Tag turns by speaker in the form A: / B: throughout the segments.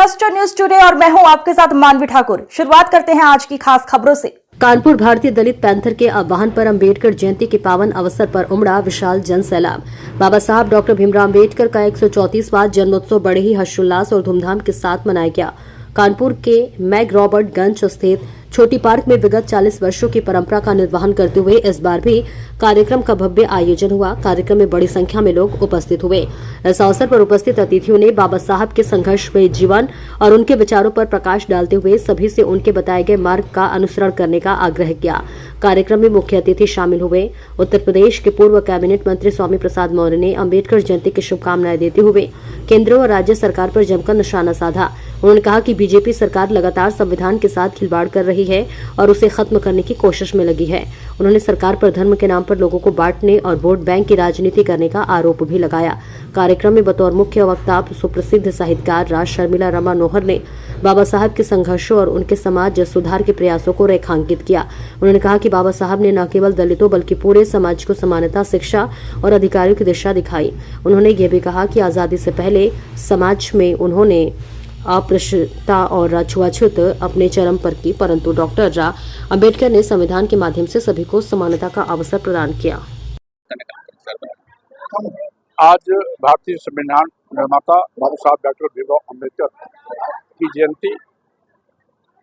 A: Cluster news today और मैं हूं आपके साथ मानवी ठाकुर। शुरुआत करते हैं आज की खास खबरों से। कानपुर भारतीय दलित पैंथर के आह्वान पर अंबेडकर जयंती के पावन अवसर पर उमड़ा विशाल जन सैलाब। बाबा साहब डॉक्टर भीमराव अंबेडकर का 134वां जन्मोत्सव बड़े ही हर्षोल्लास और धूमधाम के साथ मनाया गया। कानपुर के मैग रॉबर्टगंज स्थित छोटी पार्क में विगत 40 वर्षों की परंपरा का निर्वहन करते हुए इस बार भी कार्यक्रम का भव्य आयोजन हुआ। कार्यक्रम में बड़ी संख्या में लोग उपस्थित हुए। इस अवसर पर उपस्थित अतिथियों ने बाबा साहब के संघर्षमय जीवन और उनके विचारों पर प्रकाश डालते हुए सभी से उनके बताए गए मार्ग का अनुसरण करने का आग्रह किया। कार्यक्रम में मुख्य अतिथि शामिल हुए उत्तर प्रदेश के पूर्व कैबिनेट मंत्री स्वामी प्रसाद मौर्य ने अंबेडकर जयंती की शुभकामनाएं देते हुए केंद्र और राज्य सरकार पर जमकर निशाना साधा। उन्होंने कहा कि बीजेपी सरकार लगातार संविधान के साथ खिलवाड़ कर रही है और उसे खत्म करने की कोशिश में लगी है। उन्होंने सरकार पर धर्म के नाम पर लोगों को बांटने और वोट बैंक की राजनीति करने का आरोप भी लगाया। कार्यक्रम में बतौर मुख्य वक्ता सुप्रसिद्ध साहित्यकार राज शर्मिला रमा नोहर ने बाबा साहब के संघर्षों और उनके समाज सुधार के प्रयासों को रेखांकित किया। उन्होंने कहा कि बाबा साहब ने न केवल दलितों बल्कि पूरे समाज को समानता, शिक्षा और अधिकारों की दिशा दिखाई। उन्होंने ये भी कहा कि आजादी से पहले समाज में उन्होंने अस्पृश्यता और छुआछूत अपने चरम पर की, परंतु डॉक्टर अंबेडकर ने संविधान के माध्यम से सभी को समानता का अवसर प्रदान किया।
B: आज भारतीय संविधान निर्माता बाबा साहब डॉक्टर भीमराव अंबेडकर की जयंती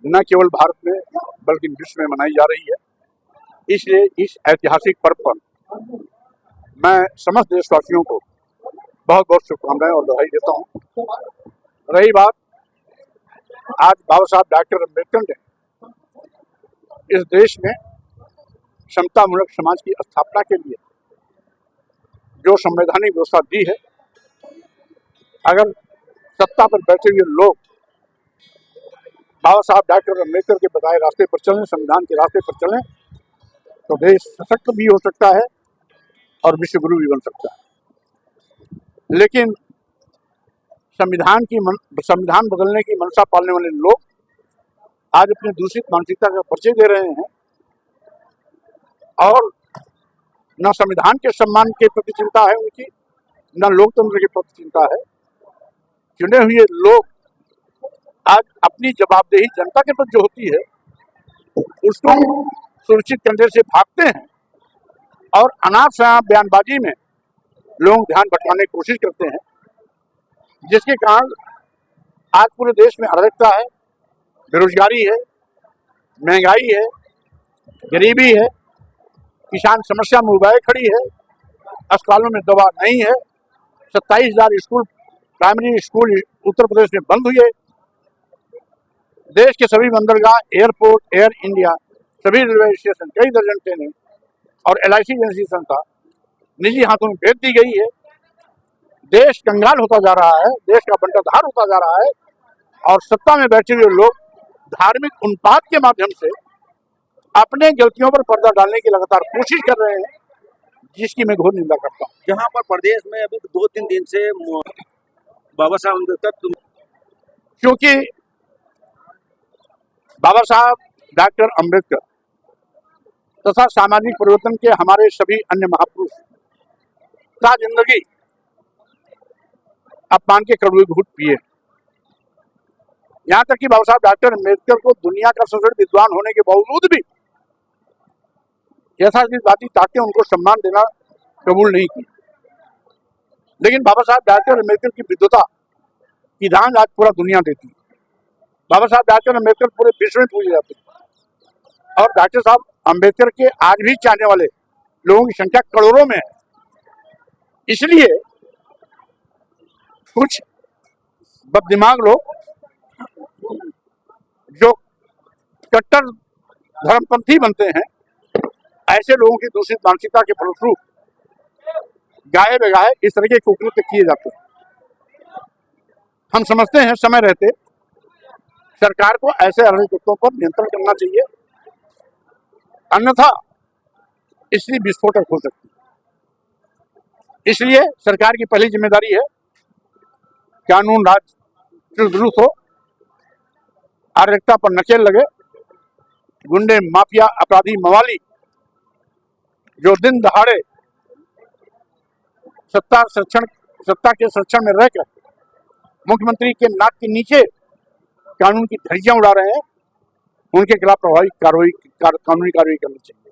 B: न केवल भारत में बल्कि विश्व में मनाई जा रही है। इसलिए इस ऐतिहासिक पर्व पर मैं समस्त देशवासियों को बहुत बहुत शुभकामनाएं और बधाई देता हूं। रही बात आज बाबा साहब डॉक्टर अम्बेडकर ने इस देश में समतामूलक समाज की स्थापना के लिए जो संवैधानिक व्यवस्था दी है, अगर सत्ता पर बैठे हुए लोग बाबा साहब डॉक्टर अम्बेडकर के बताए रास्ते पर चलें, संविधान के रास्ते पर चलें, तो देश सशक्त भी हो सकता है और विश्वगुरु भी बन सकता है। लेकिन संविधान बदलने की मंशा पालने वाले लोग आज अपनी दूषित मानसिकता का परिचय दे रहे हैं और न संविधान के सम्मान के प्रति चिंता है उनकी, न लोकतंत्र के प्रति चिंता है। चुने हुए लोग आज अपनी जवाबदेही जनता के प्रति जो होती है उसको सुनिश्चित करने से भागते हैं और अनाप शनाप बयानबाजी में लोग ध्यान भटकाने की कोशिश करते हैं, जिसके कारण आज पूरे देश में अराजकता है, बेरोजगारी है, महंगाई है, गरीबी है, किसान समस्या में उबाए खड़ी है, अस्पतालों में दवा नहीं है, 27,000 school primary school Uttar Pradesh में बंद हुए। देश के सभी बंदरगाह, एयरपोर्ट, एयर इंडिया, सभी रेलवे स्टेशन, कई दर्जन ट्रेनें और LIC एजेंसी संस्था निजी हाथों में भेज दी गई है। देश कंगाल होता जा रहा है, देश का बंटाधार होता जा रहा है और सत्ता में बैठे हुए लोग धार्मिक उन्माद के माध्यम से अपने गलतियों पर पर्दा डालने की लगातार कोशिश कर रहे हैं, जिसकी मैं घोर निंदा करता हूँ।
C: जहाँ पर प्रदेश में अभी 2-3 दिन से बाबा साहब अम्बेडकर,
B: क्योंकि बाबा साहब डॉक्टर अम्बेडकर तथा सामाजिक परिवर्तन के हमारे सभी अन्य महापुरुष का जिंदगी अपमान के कड़वे घूंट पिए। यहाँ तक कि बाबा साहब डॉक्टर अम्बेडकर को दुनिया का सबसे बड़ा विद्वान होने के बावजूद भी यथार्थवादी ताकतें उनको सम्मान देना कबूल नहीं की। लेकिन बाबा साहब डॉक्टर अम्बेडकर की विद्वता की दांग आज पूरा दुनिया देती है। बाबा साहब डॉक्टर अम्बेडकर पूरे विश्व में पूजे जाते हैं और डॉक्टर साहब अम्बेडकर के आज भी चाहने वाले लोगों की संख्या करोड़ों में है। इसलिए कुछ बददिमाग लोग जो कट्टर धर्मपंथी बनते हैं, ऐसे लोगों की दूषित मानसिकता के फलस्वरूप गाये बेगाये इस तरह के कुकृत्य किए जाते हैं। हम समझते हैं समय रहते सरकार को ऐसे अराजकताओं पर नियंत्रण करना चाहिए, अन्यथा स्थिति विस्फोटक हो सकती है। इसलिए सरकार की पहली जिम्मेदारी है कानून राज दुरुस्त हो, अराजकता पर नकेल लगे, गुंडे, माफिया, अपराधी, मवाली जो दिन दहाड़े सत्ता के संरक्षण में रहकर मुख्यमंत्री के नाक के नीचे कानून की धज्जियां उड़ा रहे हैं, उनके खिलाफ प्रभावी कानूनी कार्रवाई करनी चाहिए।